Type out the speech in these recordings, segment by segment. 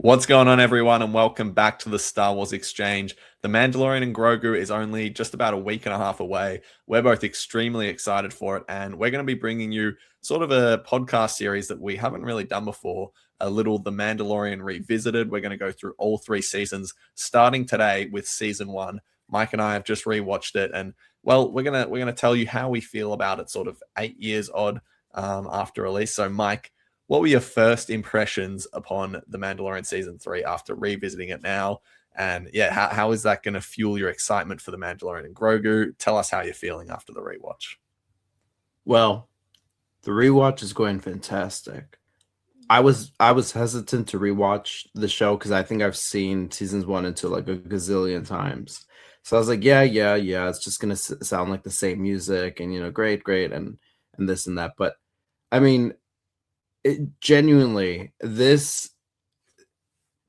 What's going on, everyone, and welcome back to the Star Wars Exchange. The Mandalorian and Grogu is only just about a week and a half away. We're both extremely excited for it, and we're going to be bringing you sort of a podcast series that we haven't really done before, a little The Mandalorian Revisited. We're going to go through all three seasons, starting today with season one. Mike and I have just rewatched it, and well, we're gonna tell you how we feel about it, sort of 8 years odd after release. So, Mike, what were your first impressions upon The Mandalorian season 3 after revisiting it now? And yeah, how is that going to fuel your excitement for The Mandalorian and Grogu? Tell us how you're feeling after the rewatch. Well, the rewatch is going fantastic. I was hesitant to rewatch the show because I think I've seen seasons 1 and 2 like a gazillion times. So I was like, yeah, it's just gonna sound like the same music and great, and this and that. But I mean, genuinely,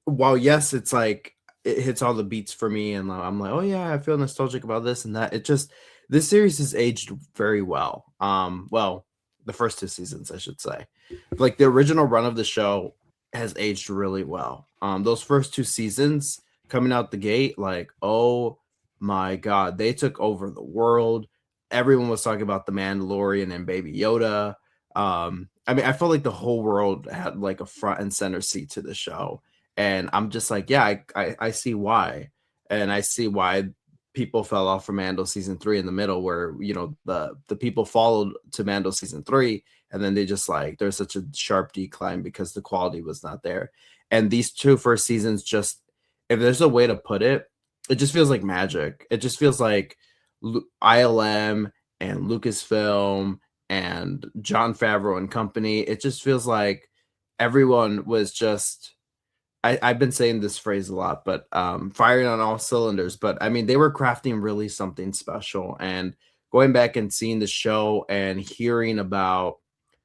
while yes, it's like it hits all the beats for me, and I'm like, oh yeah, I feel nostalgic about this and that. This series has aged very well. Well, the first 2 seasons, I should say. Like the original run of the show has aged really well. Those first 2 seasons coming out the gate, like, oh my god, they took over the world. Everyone was talking about the Mandalorian and Baby Yoda. I mean, I felt like the whole world had like a front and center seat to the show. And I'm just like, yeah, I see why. And I see why people fell off from Mando season 3 in the middle, where the people followed to Mando season 3, and then they just like there's such a sharp decline because the quality was not there. And these 2 first seasons, just if there's a way to put it, it just feels like magic. It just feels like ILM and Lucasfilm and Jon Favreau and company. It just feels like everyone was just I've been saying this phrase a lot, but firing on all cylinders. But I mean, they were crafting really something special. And going back and seeing the show and hearing about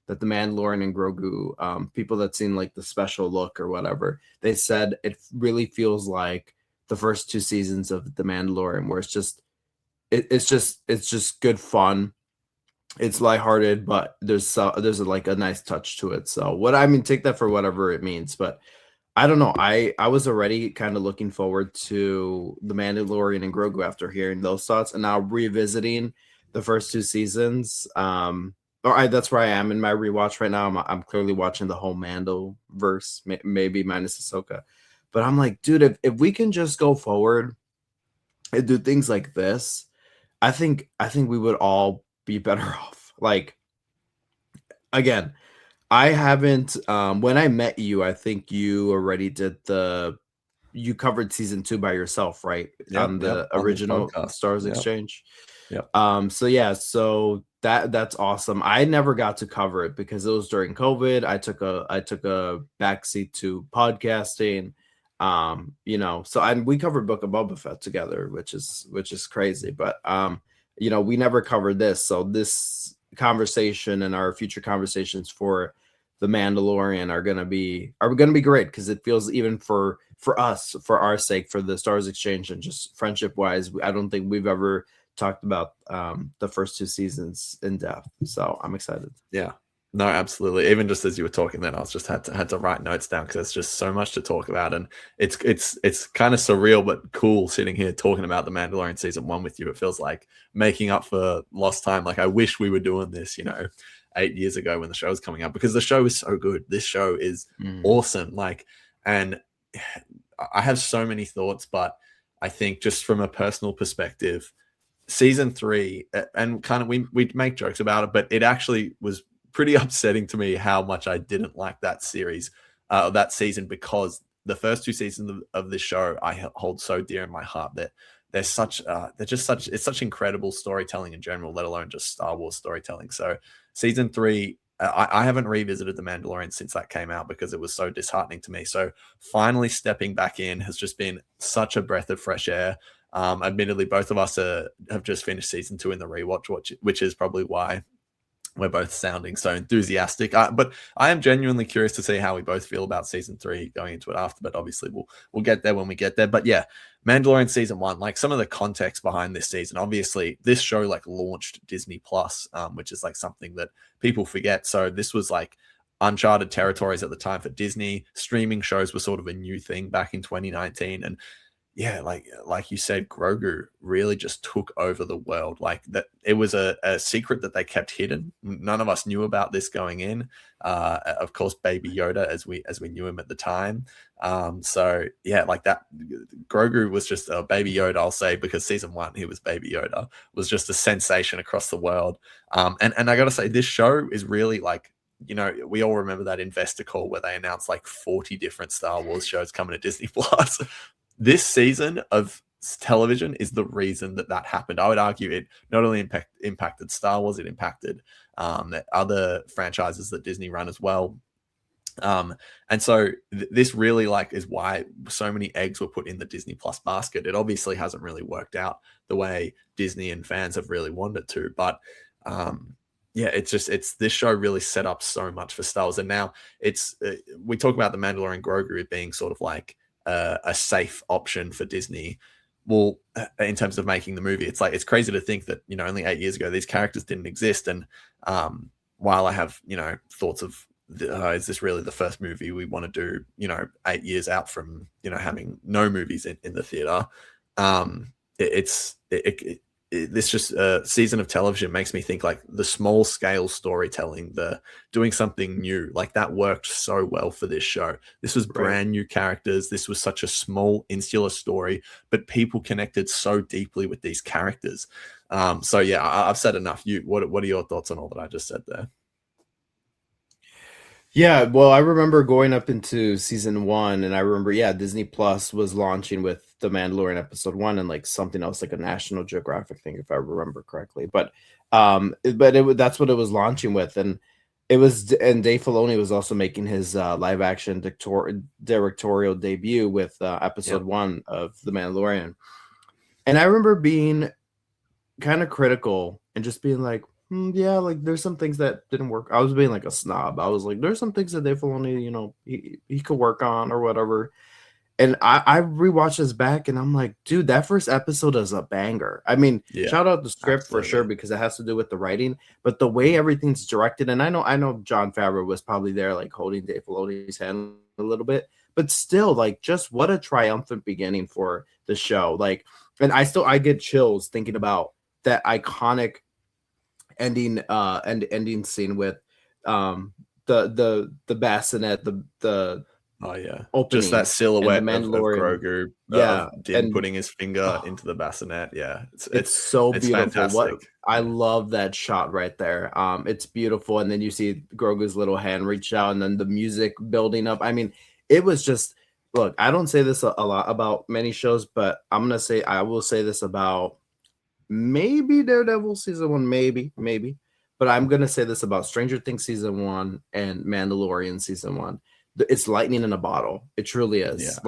that the Mandalorian and Grogu, people that seen like the special look or whatever, they said it really feels like the first 2 seasons of the Mandalorian, where it's just good fun. It's lighthearted, but there's like a nice touch to it. So take that for whatever it means, but I don't know. I was already kind of looking forward to the Mandalorian and Grogu after hearing those thoughts, and now revisiting the first 2 seasons. That's where I am in my rewatch right now. I'm clearly watching the whole Mando verse, maybe minus Ahsoka, but I'm like, dude, if we can just go forward and do things like this, I think we would all be better off. Like, again, I haven't when I met you, I think you already you covered season 2 by yourself, right? On the original Stars Exchange. Yeah. So that's awesome. I never got to cover it because it was during COVID. I took a backseat to podcasting. We covered Book of Boba Fett together, which is crazy. But we never covered this. So this conversation and our future conversations for the Mandalorian are gonna be great, because it feels, even for us, for our sake, for the Stars Exchange and just friendship wise, I don't think we've ever talked about the first 2 seasons in depth. So I'm excited. Yeah. No, absolutely. Even just as you were talking, then I was just had to write notes down because there's just so much to talk about, and it's kind of surreal but cool sitting here talking about the Mandalorian season 1 with you. It feels like making up for lost time. Like, I wish we were doing this, 8 years ago when the show was coming up, because the show is so good. This show is awesome. Like, and I have so many thoughts, but I think just from a personal perspective, season 3, and kind of we make jokes about it, but it actually was pretty upsetting to me how much I didn't like that series, that season, because the first 2 seasons of this show I hold so dear in my heart. That it's such incredible storytelling in general, let alone just Star Wars storytelling. So season 3, I haven't revisited The Mandalorian since that came out because it was so disheartening to me. So finally stepping back in has just been such a breath of fresh air. Admittedly, both of us have just finished season 2 in the rewatch, which is probably why we're both sounding so enthusiastic. But I am genuinely curious to see how we both feel about season 3 going into it after. But obviously, we'll get there when we get there. But yeah, Mandalorian season 1, like some of the context behind this season. Obviously, this show like launched Disney Plus, which is like something that people forget. So this was like uncharted territories at the time for Disney. Streaming shows were sort of a new thing back in 2019, and yeah, like you said, Grogu really just took over the world. Like that, it was a secret that they kept hidden. None of us knew about this going in. Of course, Baby Yoda, as we knew him at the time. So yeah, like that, Grogu was just a Baby Yoda. I'll say, because season 1 he was Baby Yoda, was just a sensation across the world. And I gotta say, this show is really like, we all remember that investor call where they announced like 40 different Star Wars shows coming to Disney Plus. This season of television is the reason that happened. I would argue it not only impacted Star Wars, it impacted other franchises that Disney run as well. And so this really like is why so many eggs were put in the Disney Plus basket. It obviously hasn't really worked out the way Disney and fans have really wanted it to, but yeah, it's this show really set up so much for Star Wars. And now we talk about the Mandalorian Grogu being sort of like a safe option for Disney. Well, in terms of making the movie, it's like, it's crazy to think that, only 8 years ago, these characters didn't exist. And while I have, thoughts of, is this really the first movie we want to do, 8 years out from, having no movies in the theater? This just season of television makes me think like the small scale storytelling, the doing something new, like that worked so well for this show. This was brand new characters. This was such a small insular story, but people connected so deeply with these characters. So yeah, I've said enough. What are your thoughts on all that I just said there? Yeah, well, I remember going up into season 1, and I remember, yeah, Disney Plus was launching with The Mandalorian episode 1 and like something else, like a National Geographic thing, if I remember correctly. But that's what it was launching with, and Dave Filoni was also making his live action directorial debut with episode 1 of The Mandalorian, and I remember being kind of critical and just being like, yeah, like there's some things that didn't work. I was being like a snob. I was like, there's some things that Dave Filoni, he could work on or whatever. And I rewatched this back and I'm like, dude, that first episode is a banger. I mean, shout out the script for sure, because it has to do with the writing, but the way everything's directed. And I know Jon Favreau was probably there, like holding Dave Filoni's hand a little bit, but still, like, just what a triumphant beginning for the show. Like, and I get chills thinking about that iconic ending scene with the bassinet, the oh yeah, opening, just that silhouette of Grogu, Din putting his finger into the bassinet. Yeah, it's so beautiful. Fantastic. I love that shot right there. It's beautiful, and then you see Grogu's little hand reach out, and then the music building up. I mean, it was just, look, I don't say this a lot about many shows, but I will say this about maybe Daredevil season 1, maybe, but I'm gonna say this about Stranger Things season 1 and Mandalorian season 1. It's lightning in a bottle. It truly is.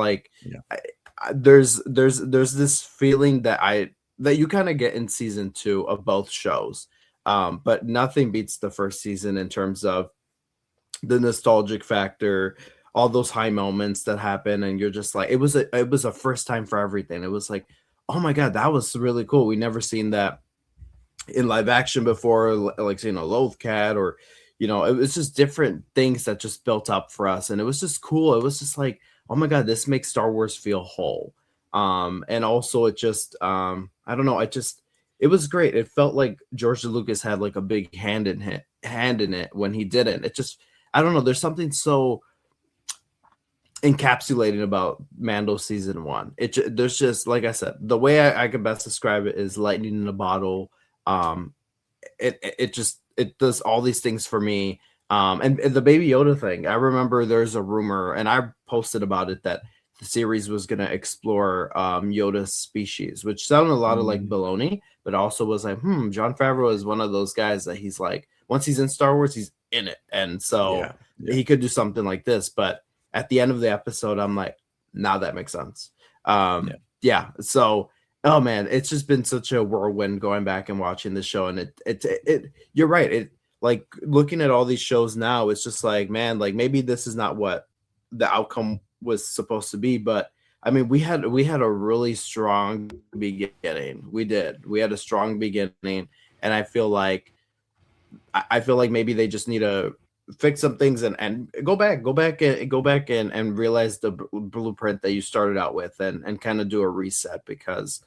There's this feeling that you kind of get in season 2 of both shows, but nothing beats the first season in terms of the nostalgic factor, all those high moments that happen, and you're just like, it was a first time for everything. It was like, oh my god, that was really cool. We never seen that in live action before, like seeing a Lothcat, or it was just different things that just built up for us, and it was just cool. It was just like, oh my god, this makes Star Wars feel whole. And also it just I don't know, it was great. It felt like George Lucas had like a big hand in it when he did it. It just, I don't know, there's something so encapsulating about Mando season 1. There's just, like I said, the way I could best describe it is lightning in a bottle. It does all these things for me. And the Baby Yoda thing, I remember there's a rumor, and I posted about it, that the series was going to explore Yoda's species, which sounded a lot of like baloney, but also was like, Jon Favreau is one of those guys that he's like, once he's in Star Wars, he's in it. And so he could do something like this. But at the end of the episode, I'm like, now that makes sense. So, oh man, it's just been such a whirlwind going back and watching this show. And it you're right. It, like, looking at all these shows now, it's just like, man, like maybe this is not what the outcome was supposed to be. But I mean, we had a really strong beginning. We had a strong beginning. And I feel like maybe they just need to fix some things and go back and realize the blueprint that you started out with and kind of do a reset because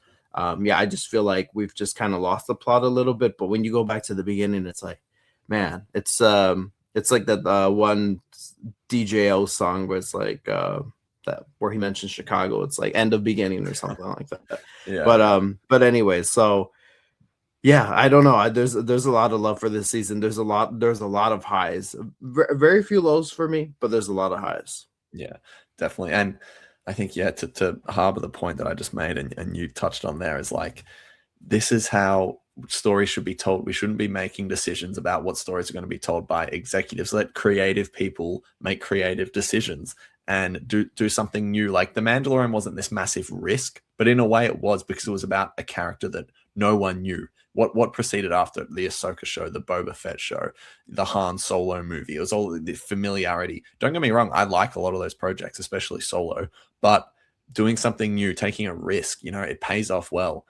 yeah, I just feel like we've just kind of lost the plot a little bit. But when you go back to the beginning, it's like, man, it's like that one DJO song where it's like that where he mentions Chicago. It's like end of beginning or something like that. Yeah. But anyway, so yeah, I don't know. There's a lot of love for this season. There's a lot of highs. Very few lows for me, but there's a lot of highs. Yeah, definitely. And I think, yeah, to harbor the point that I just made and you touched on there is like, this is how stories should be told. We shouldn't be making decisions about what stories are going to be told by executives. Let creative people make creative decisions and do something new. Like The Mandalorian wasn't this massive risk, but in a way it was, because it was about a character that no one knew. What proceeded after the Ahsoka show, the Boba Fett show, the Han Solo movie, it was all the familiarity. Don't get me wrong, I like a lot of those projects, especially Solo, but doing something new, taking a risk, it pays off well.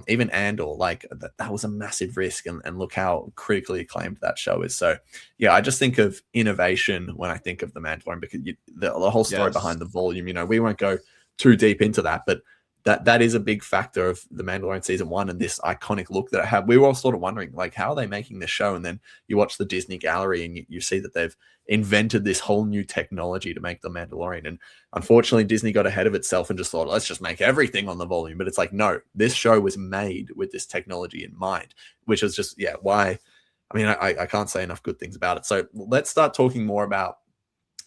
Even Andor, like that was a massive risk, and look how critically acclaimed that show is. So yeah, I just think of innovation when I think of The Mandalorian, because the whole story behind the volume, we won't go too deep into that, but that is a big factor of The Mandalorian season 1 and this iconic look that I have. We were all sort of wondering, like, how are they making this show? And then you watch the Disney gallery and you see that they've invented this whole new technology to make The Mandalorian. And unfortunately, Disney got ahead of itself and just thought, let's just make everything on the volume. But it's like, no, this show was made with this technology in mind, which is just, yeah, why. I mean, I can't say enough good things about it. So let's start talking more about,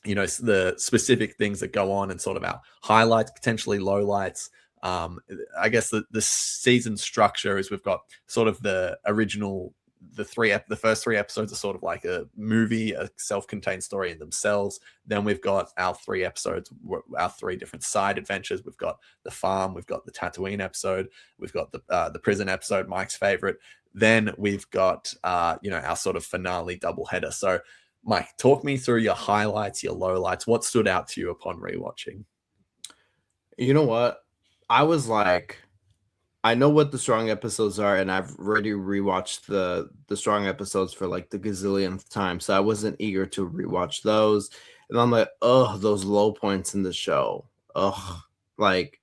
the specific things that go on and sort of our highlights, potentially lowlights. I guess the season structure is we've got sort of the original, the first 3 episodes are sort of like a movie, a self-contained story in themselves. Then we've got our 3 episodes, our 3 different side adventures. We've got the farm, we've got the Tatooine episode, we've got the prison episode, Mike's favorite. Then we've got our sort of finale doubleheader. So Mike, talk me through your highlights, your lowlights. What stood out to you upon rewatching? You know what? I was like, I know what the strong episodes are, and I've already rewatched the strong episodes for like the gazillionth time, so I wasn't eager to rewatch those. And I'm like, oh, those low points in the show. Ugh, like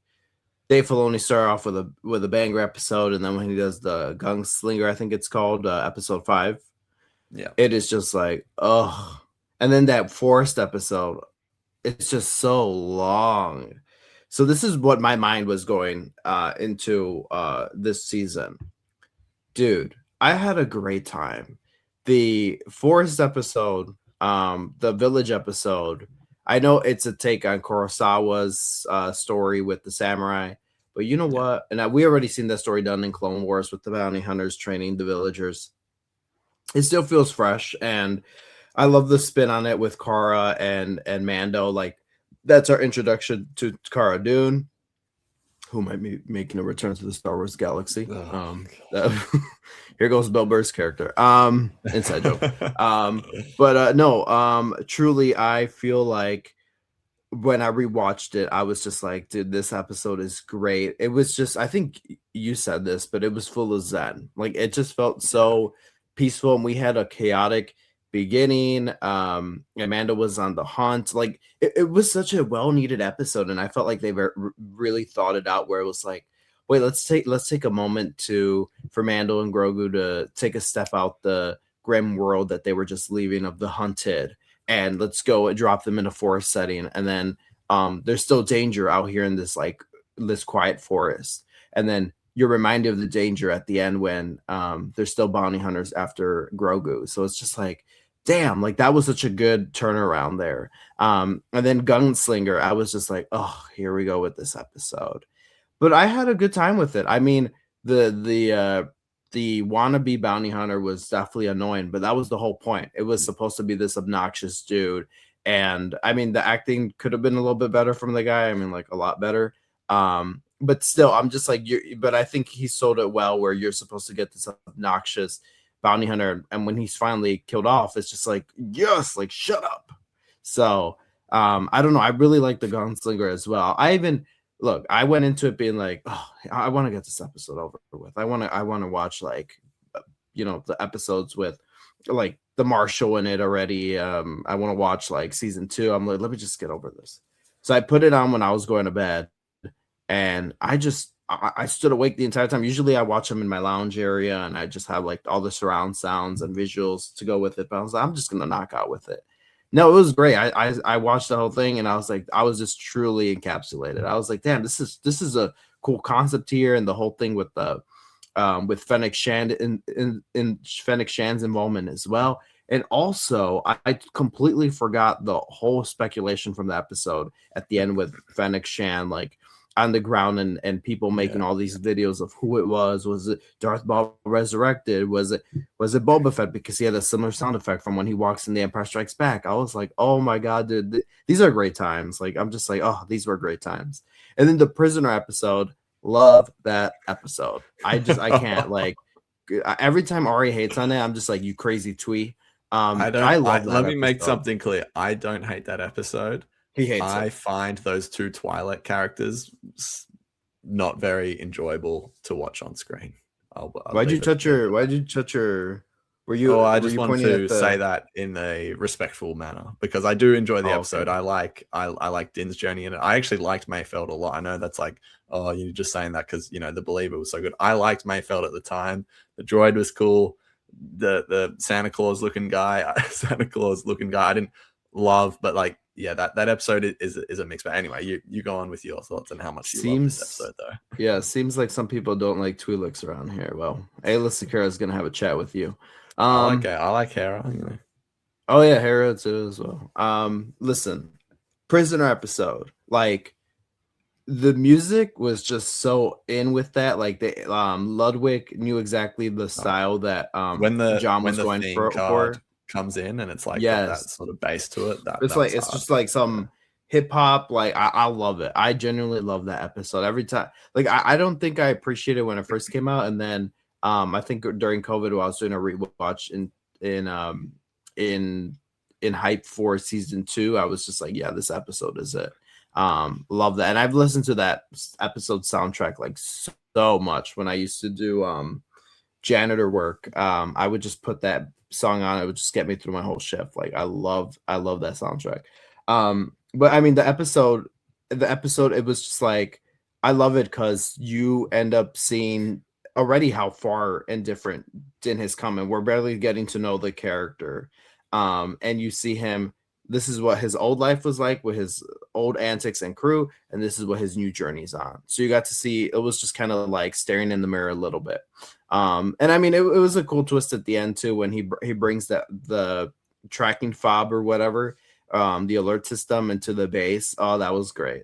Dave Filoni started off with a banger episode, and then when he does the Gunslinger, I think it's called episode 5. Yeah, it is just like, oh, and then that forest episode, it's just so long. So this is what my mind was going into this season. Dude, I had a great time. The forest episode, the village episode, I know it's a take on Kurosawa's story with the samurai, but you know what? And we already seen that story done in Clone Wars with the bounty hunters training the villagers. It still feels fresh, and I love the spin on it with Cara and Mando. Like, that's our introduction to Cara Dune, who might be making a return to the Star Wars galaxy. Here goes Bill Burr's character. Inside joke. But no, truly, I feel like when I rewatched it, I was just like, dude, this episode is great. It was just, I think you said this, but it was full of zen. Like, it just felt so peaceful, and we had a chaotic beginning. Amanda was on the hunt. Like, it was such a well-needed episode, and I felt like they really thought it out, where it was like, wait, let's take a moment for Mando and Grogu to take a step out the grim world that they were just leaving of the hunted, and let's go and drop them in a forest setting. And then there's still danger out here in this quiet forest, and then you're reminded of the danger at the end when there's still bounty hunters after Grogu. So it's just like, damn, like that was such a good turnaround there. And then Gunslinger, I was just like, oh, here we go with this episode. But I had a good time with it. I mean, the wannabe bounty hunter was definitely annoying, but that was the whole point. It was supposed to be this obnoxious dude. And I mean, the acting could have been a little bit better from the guy. I mean, like a lot better. But still, I'm just like, but I think he sold it well, where you're supposed to get this obnoxious bounty hunter, and when he's finally killed off, it's just like, yes, like, shut up. So I don't know. I really like the Gunslinger as well. I went into it being like, oh, I want to get this episode over with. I want to watch, like, the episodes with, like, the Marshal in it already. I want to watch like season 2. I'm like, let me just get over this. So I put it on when I was going to bed, and I stood awake the entire time. Usually I watch them in my lounge area, and I just have like all the surround sounds and visuals to go with it. But I was like, I'm just gonna knock out with it. No, it was great. I watched the whole thing, and I was like, I was just truly encapsulated. I was like, damn, this is a cool concept here, and the whole thing with Fennec Shand in Fennec Shand's involvement as well. And also, I completely forgot the whole speculation from the episode at the end with Fennec Shand like on the ground and people making all these videos of who it was. Was it Darth Maul resurrected? Was it Boba Fett because he had a similar sound effect from when he walks in The Empire Strikes Back? I was like, oh my god, dude, these are great times. Like I'm just like, oh, these were great times. And then the Prisoner episode. Love that episode. I can't like every time Ari hates on it, I'm just like, you crazy twee. I love that. Let me make something clear. I don't hate that episode. He hates I it. find those 2 Twilight characters not very enjoyable to watch on screen. Why'd you touch your were you I just wanted to say that in a respectful manner because I do enjoy the episode. Okay. I like Din's journey in it. I actually liked Mayfeld a lot. I know that's like, oh, you're just saying that because the Believer was so good. I liked Mayfeld at the time. The droid was cool. The Santa Claus looking guy I didn't love, but like that episode is a mix. But anyway, you go on with your thoughts on how much you love this episode though. Yeah, it seems like some people don't like Twi'leks around here. Well, Ayla Sakura is gonna have a chat with you. I like Hera. Oh yeah, Hera too as well. Listen, Prisoner episode, like the music was just so in with that. Like the Ludwig knew exactly the style that when John was going for comes in and it's like that sort of bass to it. It's just like some hip hop. Like I love it. I genuinely love that episode every time. Like I don't think I appreciated it when it first came out, and then I think during COVID while I was doing a rewatch in hype for season 2, I was just like, yeah, this episode is it. Love that. And I've listened to that episode soundtrack like so much when I used to do janitor work. I would just put that song on. It would just get me through my whole shift. Like I love that soundtrack. But I mean the episode it was just like I love it because you end up seeing already how far and different Din has come, and we're barely getting to know the character. And you see him, this is what his old life was like with his old antics and crew, and this is what his new journey's on. So you got to see, it was just kind of like staring in the mirror a little bit. And I mean, it was a cool twist at the end too, when he brings the tracking fob or whatever, the alert system into the base. Oh, that was great.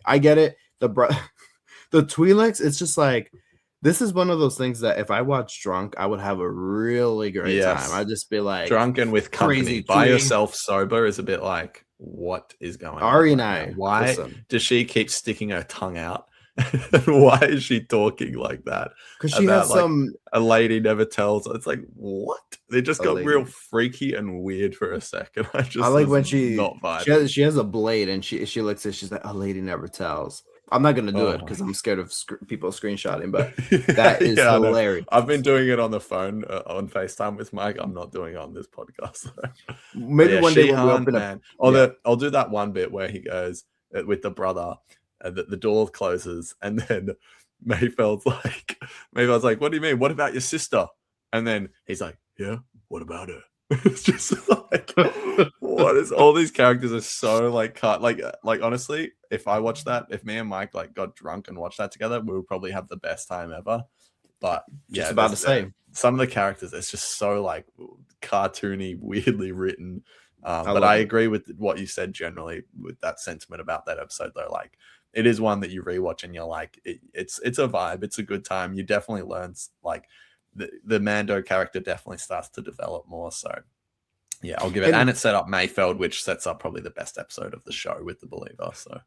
I get it. The Twi'leks, it's just like, this is one of those things that if I watch drunk, I would have a really great time. I'd just be like, drunk and with company. By yourself sober is a bit like, what is going on? Ari and I. Why does she keep sticking her tongue out? Why is she talking like that? Because she has like, a lady never tells. It's like, what? They just got real freaky and weird for a second. I like when she has a blade and she looks at, she's like, a lady never tells. I'm not gonna do it because I'm scared of people screenshotting, but that is hilarious. I've been doing it on the phone on FaceTime with Mike. I'm not doing it on this podcast. Maybe one day when we open up. I'll do that one bit where he goes with the brother, the door closes, and then Mayfeld's like, "What do you mean? What about your sister?" And then he's like, "Yeah, what about her?" It's just like, what is all these characters are so like cut. Like honestly, if me and Mike like got drunk and watched that together, we would probably have the best time ever. But just about to say, some of the characters, it's just so like cartoony, weirdly written. But I agree with what you said generally with that sentiment about that episode though. Like it is one that you rewatch and you're like, it's a vibe. It's a good time. You definitely learn like the Mando character definitely starts to develop more. So yeah, I'll give it. And it set up Mayfeld, which sets up probably the best episode of the show with the Believer. So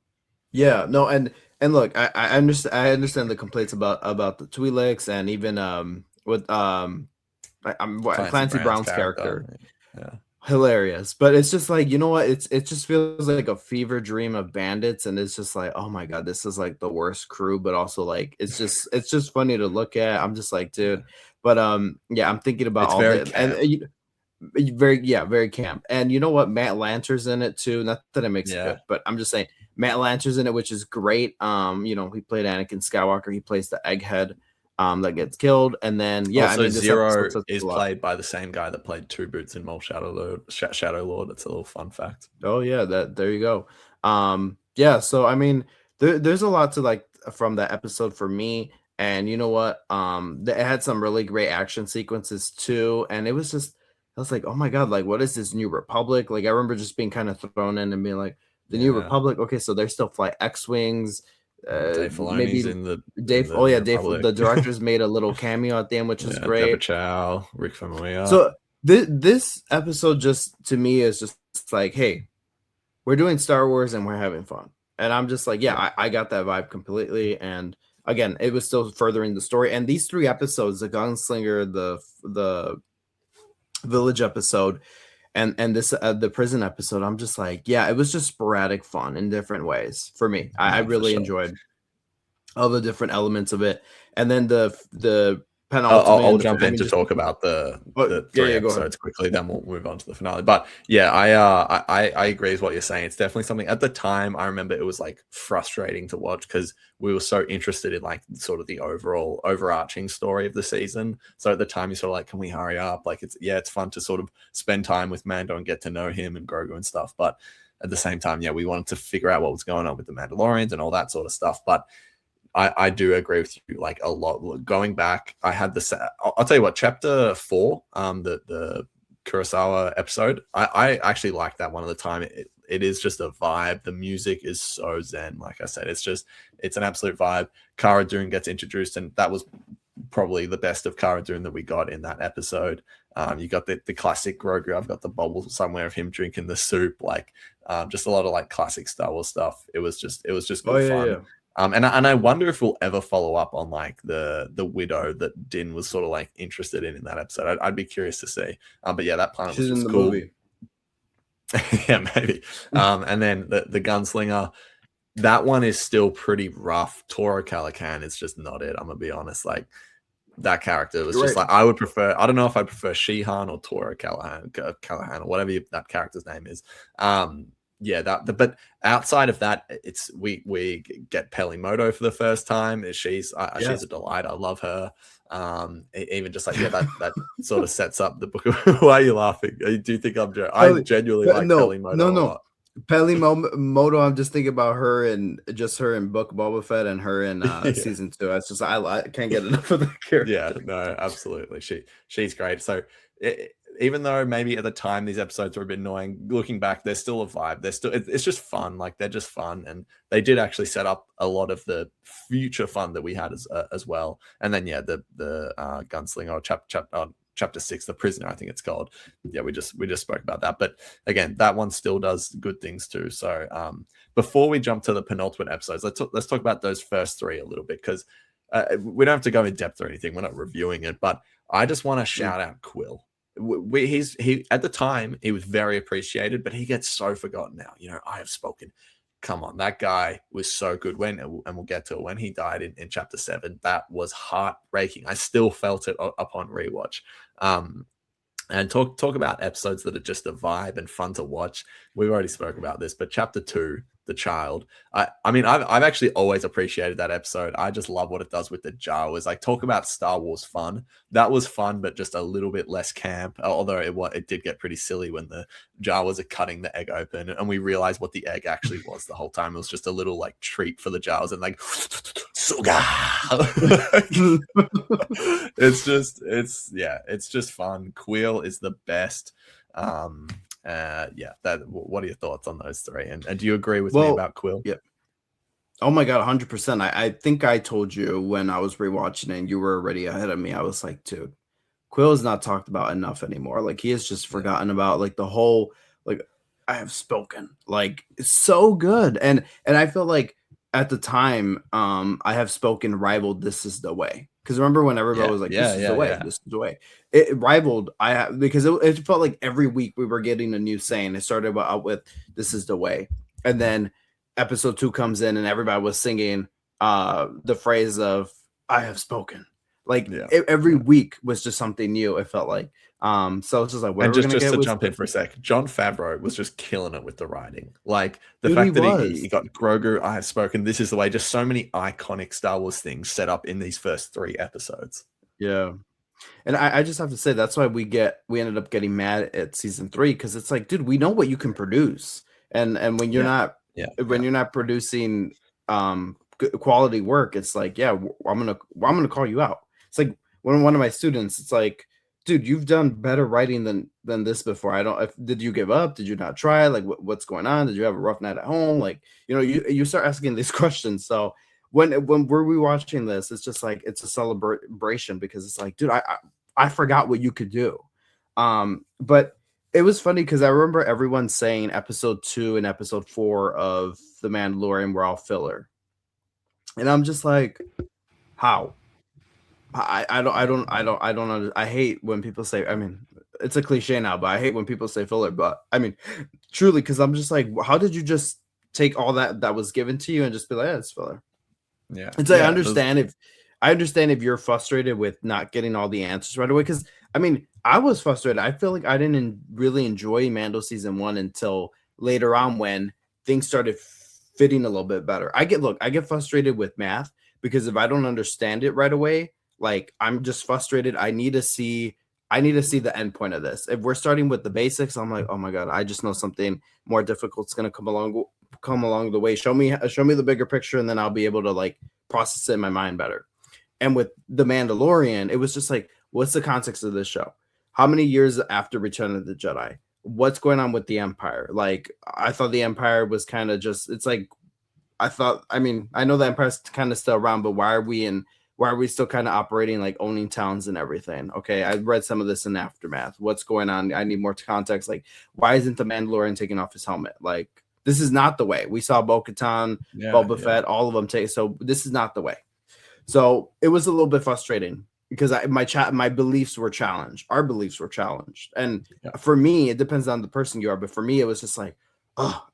yeah, no, and look, I understand the complaints about the Twi'leks and even with Clancy Brown's character. Yeah. Hilarious, but it's just like, you know what, it just feels like a fever dream of bandits, and it's just like, oh my god, this is like the worst crew, but also like it's just funny to look at. I'm just like, dude, but yeah, I'm thinking about all that, and very camp. And you know what? Matt Lanter's in it too. Not that it makes it good, but I'm just saying Matt Lanter's in it, which is great. You know, he played Anakin Skywalker. He plays the egghead that gets killed. And then Also, this Zero episode is played by the same guy that played Two Boots in Mole Shadow Lord. Shadow Lord. That's a little fun fact. Oh yeah, there you go. Yeah, so I mean, there's a lot to like from that episode for me. And you know what? It had some really great action sequences too. And it was just, I was like, oh my God, like what is this New Republic? Like I remember just being kind of thrown in and being like, the New Republic. Okay, so they still fly X-Wings. Dave Filoni's Maybe in the Dave. Oh yeah, Dave. The directors made a little cameo at the end, which is great. Deborah Chow, Rick Famuyiwa. So this episode just to me is just like, hey, we're doing Star Wars and we're having fun. And I'm just like, yeah, I got that vibe completely. And again, it was still furthering the story. And these 3 episodes, the Gunslinger, the Village episode, and this the prison episode, I'm just like, yeah, it was just sporadic fun in different ways for me. I really enjoyed all the different elements of it. And then the penultimate. I'll jump in to talk about the 3 episodes quickly, then we'll move on to the finale. But yeah, I agree with what you're saying. It's definitely something at the time. I remember it was like frustrating to watch because we were so interested in like sort of the overall overarching story of the season. So at the time, you're sort of like, can we hurry up? Like it's fun to sort of spend time with Mando and get to know him and Grogu and stuff. But at the same time, yeah, we wanted to figure out what was going on with the Mandalorians and all that sort of stuff. But I do agree with you like a lot. Going back, I had this. I'll tell you what. Chapter 4, the Kurosawa episode. I actually like that one at the time. It is just a vibe. The music is so zen. Like I said, it's an absolute vibe. Cara Dune gets introduced, and that was probably the best of Cara Dune that we got in that episode. You got the classic Grogu. I've got the bubble somewhere of him drinking the soup. Like just a lot of like classic Star Wars stuff. It was just good fun. Yeah. And I wonder if we'll ever follow up on like the widow that Din was sort of like interested in that episode. I'd be curious to see. But yeah, that planet was just cool. Movie. Yeah, maybe. And then the gunslinger, that one is still pretty rough. Toro Calican is just not it. I'm gonna be honest. Like that character was just like I would prefer. I don't know if I prefer Shihan or Toro Callahan or whatever that character's name is. Yeah, but outside of that, it's we get Pelimoto for the first time. She's a delight. I love her. Even just like that sort of sets up the book. Why are you laughing? Do you think I'm joking? I genuinely like Pelimoto. No. Pelimoto, I'm just thinking about her and just her in Book of Boba Fett and her in season 2. It's just I can't get enough of the character. Yeah, no, absolutely. She's great. So even though maybe at the time these episodes were a bit annoying, looking back, they're still a vibe. It's just fun. Like they're just fun, and they did actually set up a lot of the future fun that we had as well. And then yeah, the gunslinger chapter 6, the prisoner, I think it's called. Yeah, we just spoke about that. But again, that one still does good things too. So before we jump to the penultimate episodes, let's talk about those first 3 a little bit, because we don't have to go in depth or anything. We're not reviewing it, but I just want to shout out Quill. He at the time he was very appreciated, but he gets so forgotten now. You know, I have spoken. Come on, that guy was so good. And we'll get to it, when he died in chapter 7, that was heartbreaking. I still felt it upon rewatch. And talk about episodes that are just a vibe and fun to watch. We've already spoke about this, but chapter 2, the child. I mean, I've actually always appreciated that episode. I just love what it does with the Jawas. Like, talk about Star Wars fun. That was fun, but just a little bit less camp. Although it did get pretty silly when the Jawas are cutting the egg open, and we realized what the egg actually was the whole time. It was just a little like treat for the Jawas, and like suga. It's just fun. Quill is the best. What are your thoughts on those 3? And do you agree with me about Quill? Yeah. Oh my God, 100%. I think I told you when I was rewatching it and you were already ahead of me. I was like, dude, Quill is not talked about enough anymore. Like, he is just forgotten about. Like, the whole, like, I have spoken. Like, it's so good. And I feel like at the time, I have spoken rivaled This Is the Way. Because remember when everybody was like, this is the way, this is the way. It rivaled, because it felt like every week we were getting a new saying. It started out with This Is the Way. And then episode 2 comes in and everybody was singing the phrase of I have spoken. Like every week was just something new, it felt like. So it's just like, what And are we gonna just get to with jump in for a sec, Jon Favreau was just killing it with the writing. Like the dude, he fact that was. he got Grogu, I have spoken, this is the way, just so many iconic Star Wars things set up in these first 3 episodes. Yeah. And I just have to say that's why we ended up getting mad at season 3, because it's like, dude, we know what you can produce. And when you're Yeah. not producing quality work, it's like, yeah, I'm gonna call you out. It's like when one of my students, it's like, dude, you've done better writing than this before. Did you give up? Did you not try? Like, what's going on? Did you have a rough night at home? Like, you start asking these questions. So when we're rewatching this, it's just like, it's a celebration, because it's like, dude, I forgot what you could do. But it was funny because I remember everyone saying episode 2 and episode 4 of The Mandalorian were all filler. And I'm just like, how? I hate when people say, I mean, it's a cliche now, but I hate when people say filler. But I mean, truly, because I'm just like, how did you just take all that was given to you and just be like, yeah, it's filler? Yeah. It's like, I understand if you're frustrated with not getting all the answers right away. Because I mean, I was frustrated. I feel like I didn't really enjoy Mando season 1 until later on, when things started fitting a little bit better. I get frustrated with math, because if I don't understand it right away, like, I'm just frustrated. I need to see the end point of this. If we're starting with the basics, I'm like, oh my god, I just know something more difficult is going to come along the way. Show me the bigger picture, and then I'll be able to like process it in my mind better. And with The Mandalorian, it was just like, what's the context of this show? How many years after Return of the Jedi? What's going on with the Empire? Like, I thought the Empire was kind of just, it's like, I mean, I know the Empire's kind of still around, but why are we still kind of operating like owning towns and everything? Okay, I read some of this in Aftermath. What's going on? I need more context. Like, why isn't the Mandalorian taking off his helmet? Like, this is not the way. We saw Bo-Katan, Boba Fett, all of them take. So this is not the way. So it was a little bit frustrating, because my beliefs were challenged. Our beliefs were challenged. And for me, it depends on the person you are. But for me, it was just like, oh,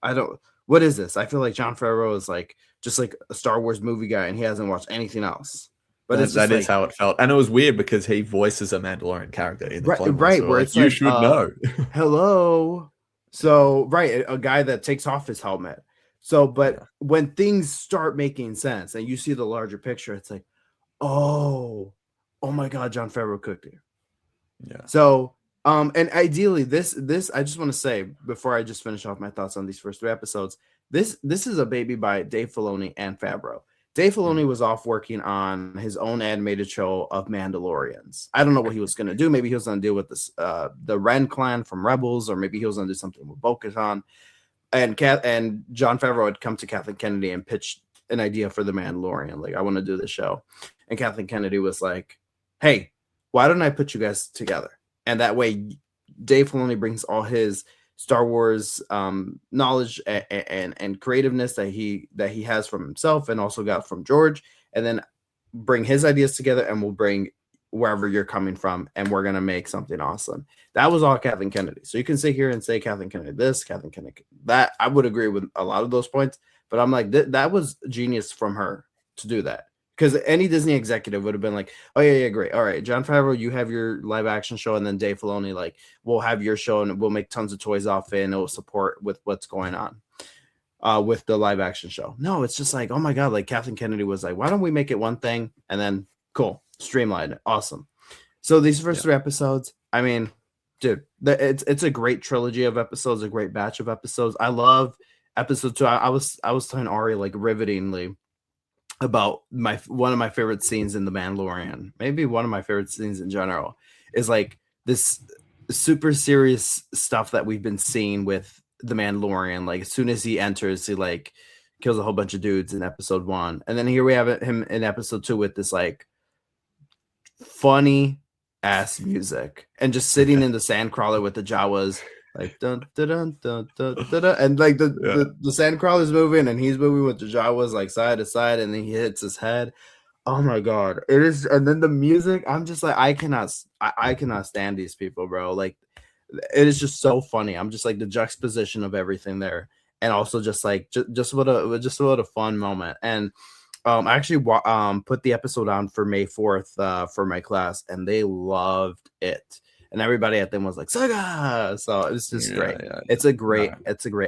what is this? I feel like Jon Favreau is like just like a Star Wars movie guy, and he hasn't watched anything else. But that is how it felt. And it was weird because he voices a Mandalorian character in the Clone Wars. Right, so where like, it's you like, should know. Hello. So, right, a guy that takes off his helmet. So, but when things start making sense and you see the larger picture, it's like, oh my God, Jon Favreau cooked here. Yeah. So, and ideally, this I just want to say before I just finish off my thoughts on these first 3 episodes, this is a baby by Dave Filoni and Favreau. Dave Filoni was off working on his own animated show of Mandalorians. I don't know what he was going to do. Maybe he was going to deal with this, the Ren clan from Rebels, or maybe he was going to do something with Bo-Katan. And Jon Favreau had come to Kathleen Kennedy and pitched an idea for the Mandalorian. Like, I want to do this show. And Kathleen Kennedy was like, hey, why don't I put you guys together? And that way, Dave Filoni brings all his Star Wars knowledge and creativeness that he has from himself and also got from George, and then bring his ideas together, and we'll bring wherever you're coming from, and we're gonna make something awesome. That was all Kathleen Kennedy. So you can sit here and say Kathleen Kennedy this, Kathleen Kennedy that. I would agree with a lot of those points, but I'm like, that was genius from her to do that. Because any Disney executive would have been like, oh, yeah, great. All right, Jon Favreau, you have your live action show, and then Dave Filoni, like, we'll have your show, and we'll make tons of toys off it, and it will support with what's going on with the live action show. No, it's just like, oh, my God, like, Kathleen Kennedy was like, why don't we make it one thing, and then, cool, streamline it. Awesome. So these first 3 episodes, I mean, dude, it's a great trilogy of episodes, a great batch of episodes. I love episode 2. I was telling Ari, like, rivetingly, about one of my favorite scenes in The Mandalorian, maybe one of my favorite scenes in general, is like this super serious stuff that we've been seeing with The Mandalorian. Like, as soon as he enters, he like kills a whole bunch of dudes in episode 1, and then here we have him in episode 2 with this like funny ass music, and just sitting in the sandcrawler with the Jawas, like dun dun dun dun dun dun, dun, and like the sandcrawler's moving, and he's moving with the Jawas like side to side, and then he hits his head. Oh my God, it is. And then the music, I'm just like, I cannot stand these people, bro. Like, it is just so funny. I'm just like the juxtaposition of everything there, and also just like just what a fun moment. And I actually put the episode on for May 4th for my class, and they loved it. and everybody at them was like Sega. So it's just great. Yeah. It's a great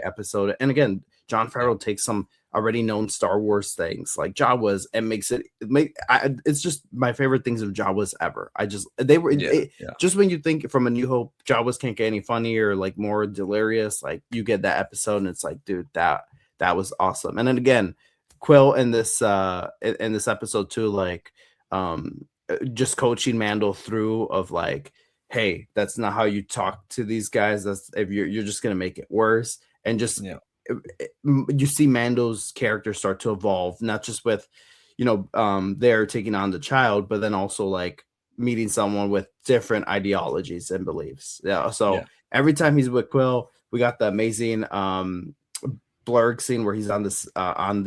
episode. And again, Jon Favreau takes some already known Star Wars things like Jawas and makes it it's just my favorite things of Jawas ever. Just when you think from A New Hope, Jawas can't get any funnier, like more delirious, like you get that episode and it's like, dude, that was awesome. And then again, Quill in this episode too, like just coaching Mando through of like, hey, that's not how you talk to these guys. That's if you're just gonna make it worse. And just you see Mando's character start to evolve, not just with, they're taking on the child, but then also like meeting someone with different ideologies and beliefs. Every time he's with Quill, we got the amazing blurg scene where he's on this on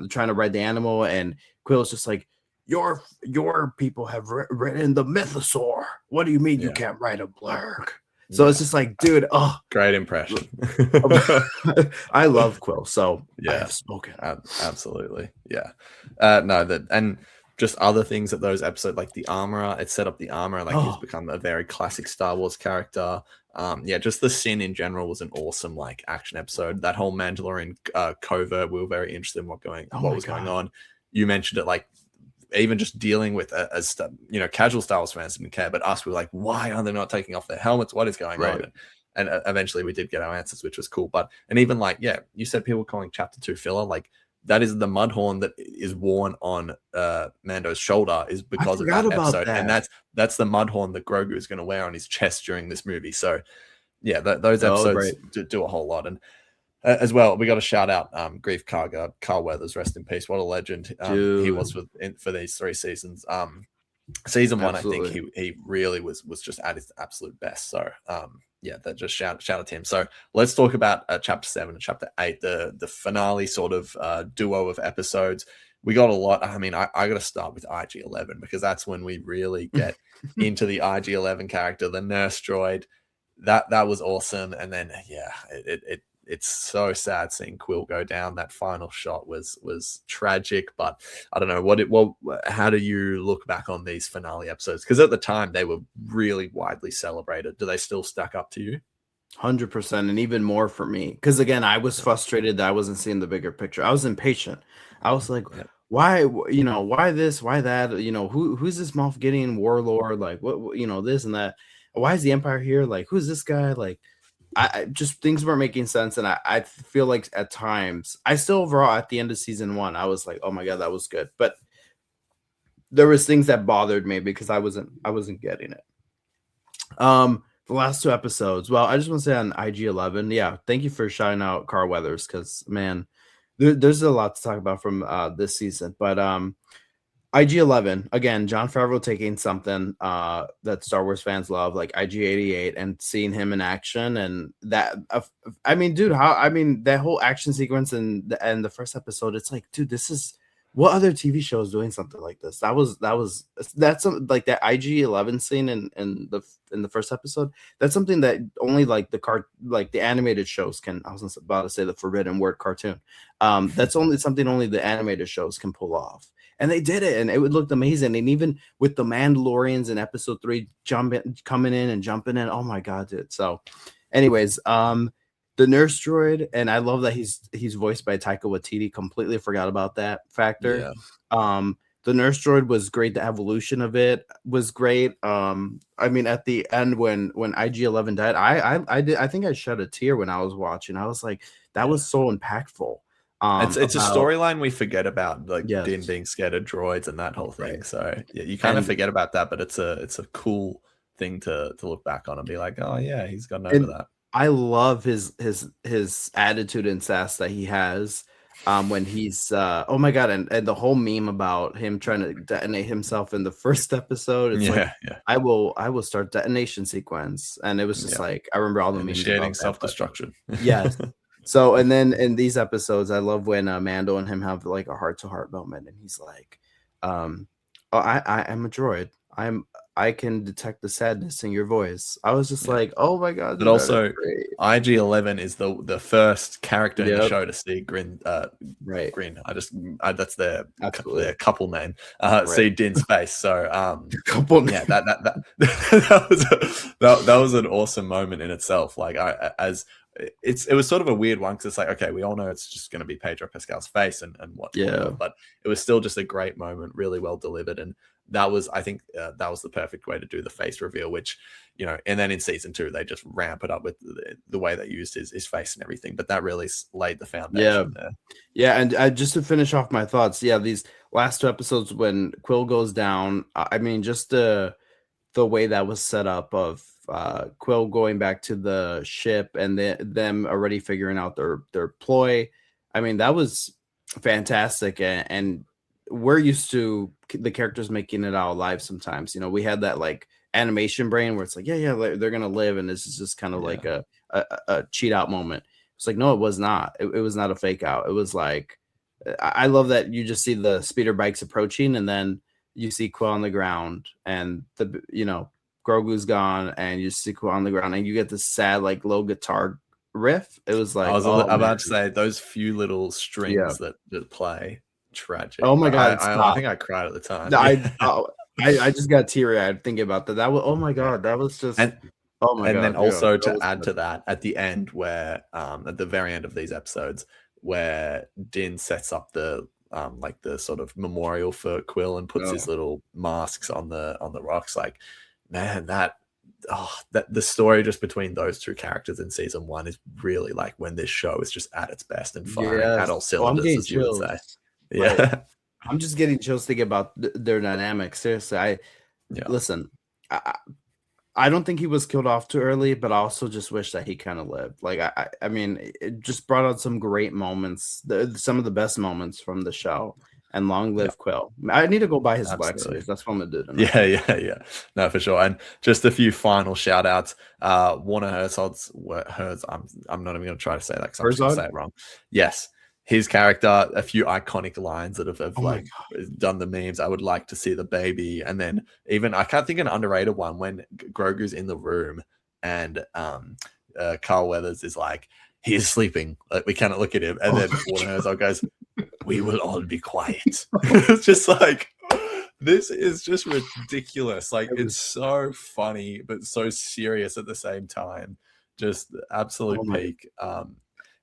trying to ride the animal, and Quill's just like, your people have written the mythosaur. What do you mean you can't ride a blurg? So it's just like, dude, great impression. I love Quill, so yeah, I have spoken. Absolutely. And just other things that those episodes, like the armorer, it set up the armorer, like he's become a very classic Star Wars character. Just the Sin in general was an awesome like action episode. That whole Mandalorian covert, we were very interested in what was going on. You mentioned it, like even just dealing with as casual Star Wars fans didn't care, but us, we were like, why are they not taking off their helmets? What is going on? And eventually we did get our answers, which was cool. And even like, you said people calling Chapter 2 filler, like that is the mud horn that is worn on Mando's shoulder is because of that episode. And that's the mud horn that Grogu is going to wear on his chest during this movie. So those episodes do a whole lot. And as well, we got to shout out Grief Karga, Carl Weathers, rest in peace. What a legend he was for these 3 seasons. Season 1, absolutely. I think he really was just at his absolute best. So that just shout out to him. So let's talk about Chapter 7 and Chapter 8, the finale sort of duo of episodes. We got a lot. I mean, I got to start with IG-11 because that's when we really get into the IG-11 character, the nurse droid. That was awesome. And then it's so sad seeing Quill go down. That final shot was tragic, but I don't know how do you look back on these finale episodes? Because at the time they were really widely celebrated. Do they still stack up to you? 100%, and even more for me. Because again, I was frustrated that I wasn't seeing the bigger picture. I was impatient. I was like, why this, why that? Who's this Moff Gideon warlord? Like what this and that. Why is the Empire here? Like who's this guy? Like. I just things weren't making sense, and I feel like at times I still overall at the end of season 1 I was like, oh my god, that was good, but there was things that bothered me because I wasn't getting it. The last 2 episodes, well, I just want to say on IG-11, thank you for shouting out Carl Weathers because man, there's a lot to talk about from this season, but IG-11, again, Jon Favreau taking something that Star Wars fans love, like IG-88, and seeing him in action, and that, that whole action sequence and the first episode, it's like, dude, this is what other TV show is doing something like this? That's something like that IG-11 scene in the first episode. That's something that only like the animated shows can. I was about to say the forbidden word cartoon. That's only something only the animated shows can pull off. And they did it, and it looked amazing. And even with the Mandalorians in episode 3 coming in and jumping in, oh my god, dude. So, anyways, the nurse droid, and I love that he's voiced by Taika Waititi. Completely forgot about that factor. The nurse droid was great. The evolution of it was great. I mean, at the end when IG-11 died, I think I shed a tear when I was watching. I was like, that was so impactful. It's a storyline we forget about, like Din being scared of droids and that whole thing. So you kind of forget about that, but it's a cool thing to look back on and be like, oh yeah, he's gotten over that. I love his attitude and sass that he has when he's oh my god, and the whole meme about him trying to detonate himself in the first episode. It's I will start detonation sequence, and it was just like I remember all the memes about self-destruction. Yes. So, and then in these episodes, I love when Mando and him have like a heart-to-heart moment, and he's like, "I'm a droid. I can detect the sadness in your voice. I was just like, oh my god, But dude, that is also, great. IG-11 is the first character in the Yep. show to see Grin. Right. Grin. That's their Absolutely. couple name. Right. See Din's face. So Couple. yeah, that was an awesome moment in itself. Like it was sort of a weird one because it's like, okay, we all know it's just going to be Pedro Pascal's face and whatnot, but it was still just a great moment, really well delivered, and that was, I think, that was the perfect way to do the face reveal, which, you know, and then in season 2 they just ramp it up with the way they used his face and everything, but that really laid the foundation there. Yeah, and just to finish off my thoughts, these last 2 episodes when Quill goes down, I mean, just the way that was set up of Quill going back to the ship and them already figuring out their ploy. I mean, that was fantastic, and we're used to the characters making it out alive sometimes. You know, we had that like animation brain where it's like, yeah, they're gonna live, and this is just kind of like a cheat out moment. It's like, no, it was not. It was not a fake out. It was like, I love that you just see the speeder bikes approaching, and then you see Quill on the ground, and Grogu's gone, and you see Quill on the ground, and you get this sad like low guitar riff. It was like, I was about to say those few little strings that play. Tragic. Oh my god! I think I cried at the time. I just got teary eyed thinking about that. That was, oh my god, that was just. Oh my god! And then also to add to that, at the end, where at the very end of these episodes, where Din sets up the like the sort of memorial for Quill and puts his little masks on the rocks, like, man, that the story just between those two characters in season 1 is really like when this show is just at its best and firing at all cylinders, as you would say. Yeah, right. I'm just getting chills thinking about their dynamic. Seriously, listen. I don't think he was killed off too early, but I also just wish that he kind of lived. Like, I mean, it just brought out some great moments, some of the best moments from the show. And long live Quill. I need to go buy his Black Series. That's what I'm gonna do tonight. Yeah. No, for sure. And just a few final shout outs. Warner Herzog's I'm not even gonna try to say that because I'm just gonna say it wrong. Yes. His character, a few iconic lines that have done the memes. I would like to see the baby. And then even, I can't think of an underrated one when Grogu's in the room and Carl Weathers is like, he is sleeping. Like, we cannot look at him. And then Warner Herzog goes, we will all be quiet. It's just like, this is just ridiculous. Like, it's so funny, but so serious at the same time. Just absolute peak.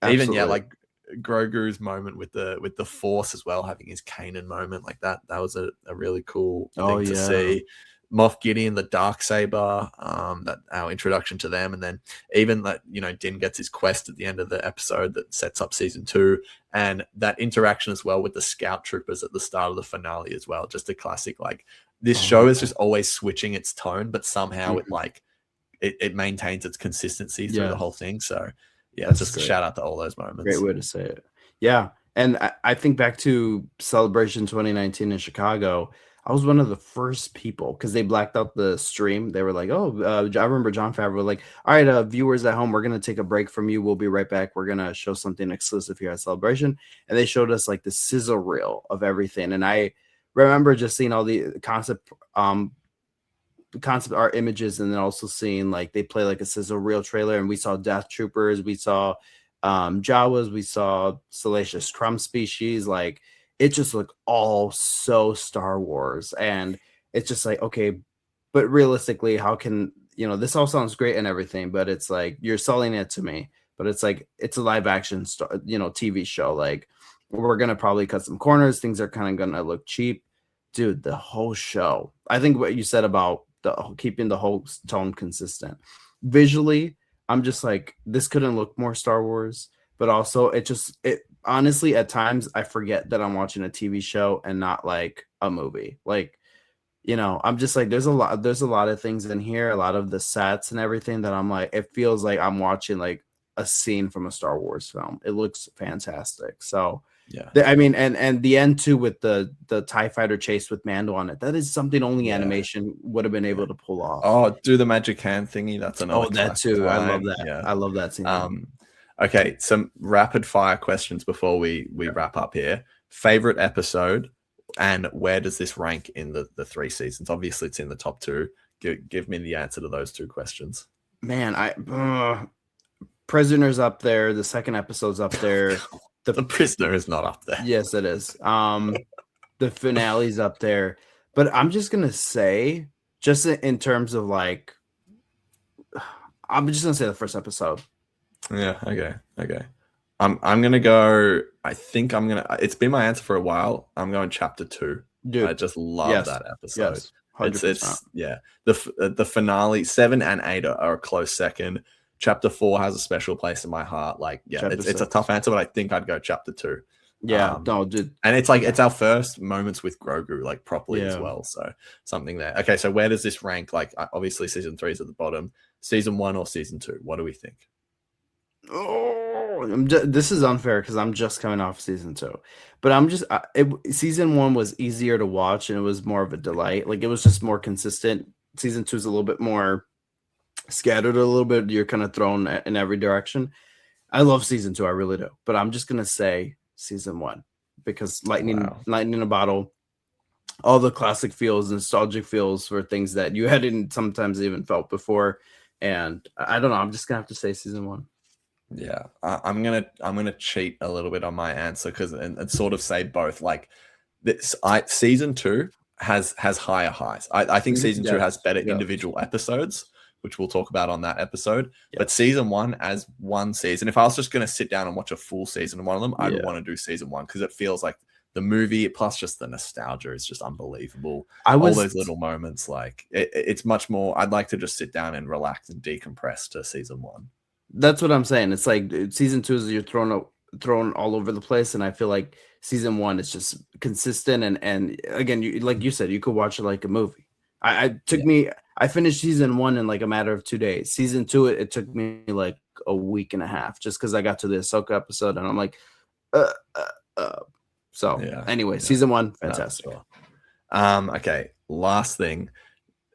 Even, like, Grogu's moment with the Force as well, having his Kanan moment like that was a really cool thing to see. Moff Gideon, the Darksaber, that our introduction to them, and then even that, Din gets his quest at the end of the episode that sets up season 2, and that interaction as well with the scout troopers at the start of the finale as well. Just a classic. Like, this show is just always switching its tone, but somehow it maintains its consistency through the whole thing. So yeah, that's just a shout out to all those moments. Great way to say it. Yeah. And I think back to Celebration 2019 in Chicago, I was one of the first people because they blacked out the stream. They were like, I remember Jon Favreau was like, all right, viewers at home, we're going to take a break from you. We'll be right back. We're going to show something exclusive here at Celebration. And they showed us like the sizzle reel of everything. And I remember just seeing all the concept art images, and then also seeing like they play like a sizzle reel trailer, and we saw Death Troopers, we saw Jawas, we saw Salacious Crumb species. Like, it just looked all so Star Wars, and it's just like, okay, but realistically, how can this all sounds great and everything, but it's like you're selling it to me, but it's like it's a live action TV show. Like, we're gonna probably cut some corners, things are kind of gonna look cheap, dude. The whole show, I think what you said about keeping the whole tone consistent visually, I'm just like, this couldn't look more Star Wars, but also it honestly, at times I forget that I'm watching a TV show and not like a movie. Like, I'm just like, there's a lot of things in here, a lot of the sets and everything that I'm like, it feels like I'm watching like a scene from a Star Wars film. It looks fantastic. So yeah, I mean, and the end too with the TIE fighter chase with Mando on it, that is something only animation would have been able to pull off. Oh, do the magic hand thingy. That's another. Oh, that too. I love that. Yeah. I love that scene. Okay, some rapid fire questions before we wrap up here. Favorite episode, And where does this rank in the 3 seasons? Obviously, it's in the top 2. Give me the answer to those 2 questions. Man, Prisoner's up there. The second episode's up there. The Prisoner is not up there. Yes, it is. The finale's up there. But I'm just gonna say, just in terms of like, I'm just gonna say the first episode. Yeah. Okay. I'm gonna go. I think I'm gonna. It's been my answer for a while. I'm going chapter 2. Dude, I just love that episode. Yes, 100%. It's yeah. The finale 7 and 8 are a close second. Chapter 4 has a special place in my heart. Like, yeah, it's a tough answer, but I think I'd go chapter 2. Yeah, no, dude. And it's like it's our first moments with Grogu, like properly as well. So something there. Okay, so where does this rank? Like, obviously, season 3 is at the bottom. Season 1 or season 2? What do we think? Oh, this is unfair because I'm just coming off season 2, but season 1 was easier to watch and it was more of a delight. Like, it was just more consistent. Season 2 is a little bit more scattered a little bit. You're kind of thrown in every direction. I love season 2, I really do, but I'm just gonna say season 1 because lightning in a bottle, all the classic feels, nostalgic feels for things that you hadn't sometimes even felt before. And I don't know, I'm just gonna have to say season 1. Yeah, I'm gonna cheat a little bit on my answer because and sort of say both. Like this, season 2 has higher highs. I think season 2 has better individual episodes, which we'll talk about on that episode. But season 1 as one season, if I was just gonna sit down and watch a full season of one of them, I'd want to do season 1 because it feels like the movie plus just the nostalgia is just unbelievable. All those little moments, like it's much more. I'd like to just sit down and relax and decompress to season 1. That's what I'm saying. It's like season 2 is you're thrown all over the place, and I feel like season 1 is just consistent. And again, like you said, you could watch it like a movie. I finished season 1 in like a matter of 2 days. Season 2, it took me like a week and a half just because I got to the Ahsoka episode, and I'm like, So anyway, season 1, fantastic. Okay, last thing.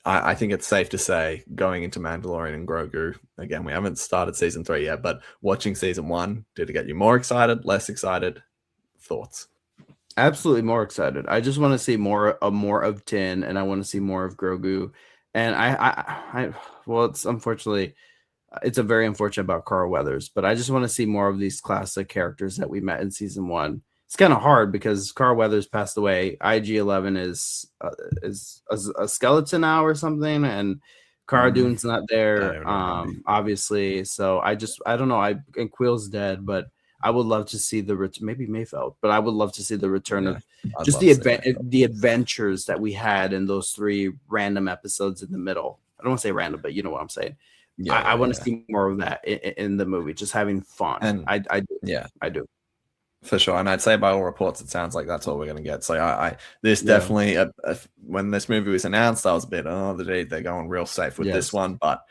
I think it's safe to say going into Mandalorian and Grogu, again, we haven't started season 3 yet, but watching season 1, did it get you more excited, less excited? Thoughts? Absolutely more excited. I just want to see more of Tin, and I want to see more of Grogu. And it's unfortunately, it's a very unfortunate about Carl Weathers, but I just want to see more of these classic characters that we met in season 1. It's kind of hard because Carl Weathers passed away. IG-11 is a skeleton now or something, and Cara Dune's not there, obviously. So I don't know. And Quill's dead, but I would love to see maybe Mayfeld, but I would love to see the return of just the adventures that we had in those 3 random episodes in the middle. I don't want to say random, but you know what I'm saying. I want to see more of that in the movie, just having fun. And I do. For sure, and I'd say by all reports, it sounds like that's all we're going to get. So this definitely, when this movie was announced, I was a bit, they're going real safe with this one. But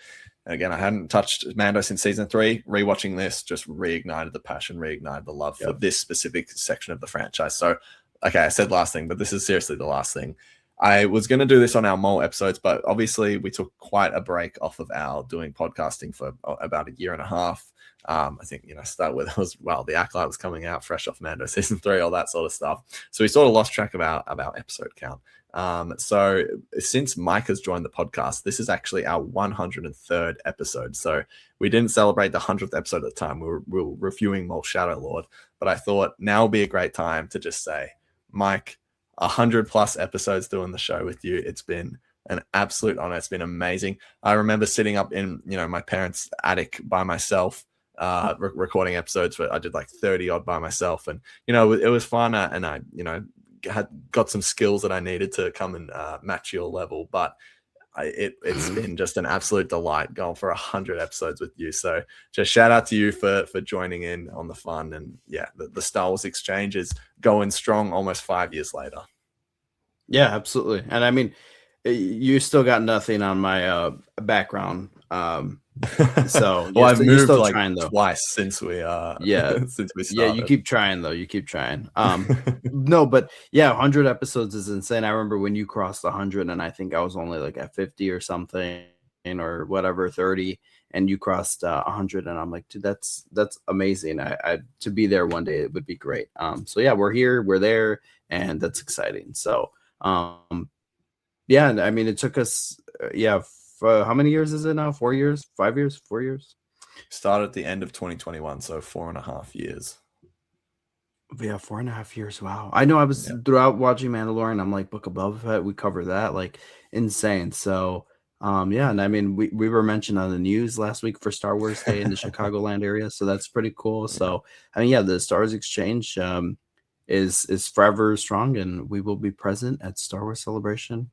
again, I hadn't touched Mando since season 3. Rewatching this just reignited the passion, reignited the love for this specific section of the franchise. So, okay, I said last thing, but this is seriously the last thing. I was going to do this on our mole episodes, but obviously we took quite a break off of our doing podcasting for about a year and a half. I think, start with the Acolyte was coming out fresh off Mando season 3, all that sort of stuff. So we sort of lost track of our episode count. So since Mike has joined the podcast, this is actually our 103rd episode. So we didn't celebrate the 100th episode at the time. We were reviewing Mole Shadow Lord, but I thought now would be a great time to just say, Mike, 100+ episodes doing the show with you. It's been an absolute honor. It's been amazing. I remember sitting up in, my parents' attic by myself, recording episodes where I did like 30 odd by myself, and it was fun, and I had got some skills that I needed to come and match your level, but it's been just an absolute delight going for 100 episodes with you. So just shout out to you for joining in on the fun, and the Star Wars exchange is going strong almost 5 years later. Yeah, absolutely. And I mean, you still got nothing on my background. So well, I've moved still like trying, though. Twice since we since we started. You keep trying though. You keep trying. No, but 100 episodes is insane. I remember when you crossed 100, and I think I was only like at 50 or something, or whatever, 30. and you crossed 100, and I'm like, dude, that's amazing. I to be there one day, it would be great. So yeah, we're here, we're there, and that's exciting. So yeah, I mean, it took us how many years is it now? 4 years, 5 years, 4 years? Started at the end of 2021, so 4.5 years. Yeah, 4.5 years. Wow. I know I was throughout watching Mandalorian, I'm like, Book of Boba Fett, we covered that, like insane. So yeah, and I mean we were mentioned on the news last week for Star Wars Day in the Chicagoland area, so that's pretty cool. So I mean, yeah, the Stars Exchange is forever strong, and we will be present at Star Wars Celebration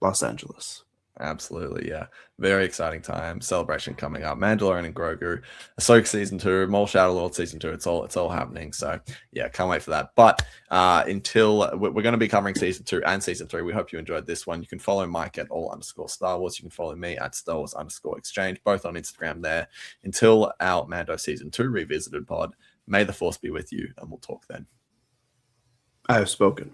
Los Angeles. Absolutely, yeah. Very exciting time. Celebration coming up. Mandalorian and Grogu, Ahsoka season 2, Maul Shadow Lord season 2. It's all happening. So yeah, can't wait for that. But until we're going to be covering season 2 and season 3, we hope you enjoyed this one. You can follow Mike at @all_Star Wars. You can follow me at Star Wars_exchange, both on Instagram there. Until our Mando season 2 revisited pod, may the force be with you, and we'll talk then. I have spoken.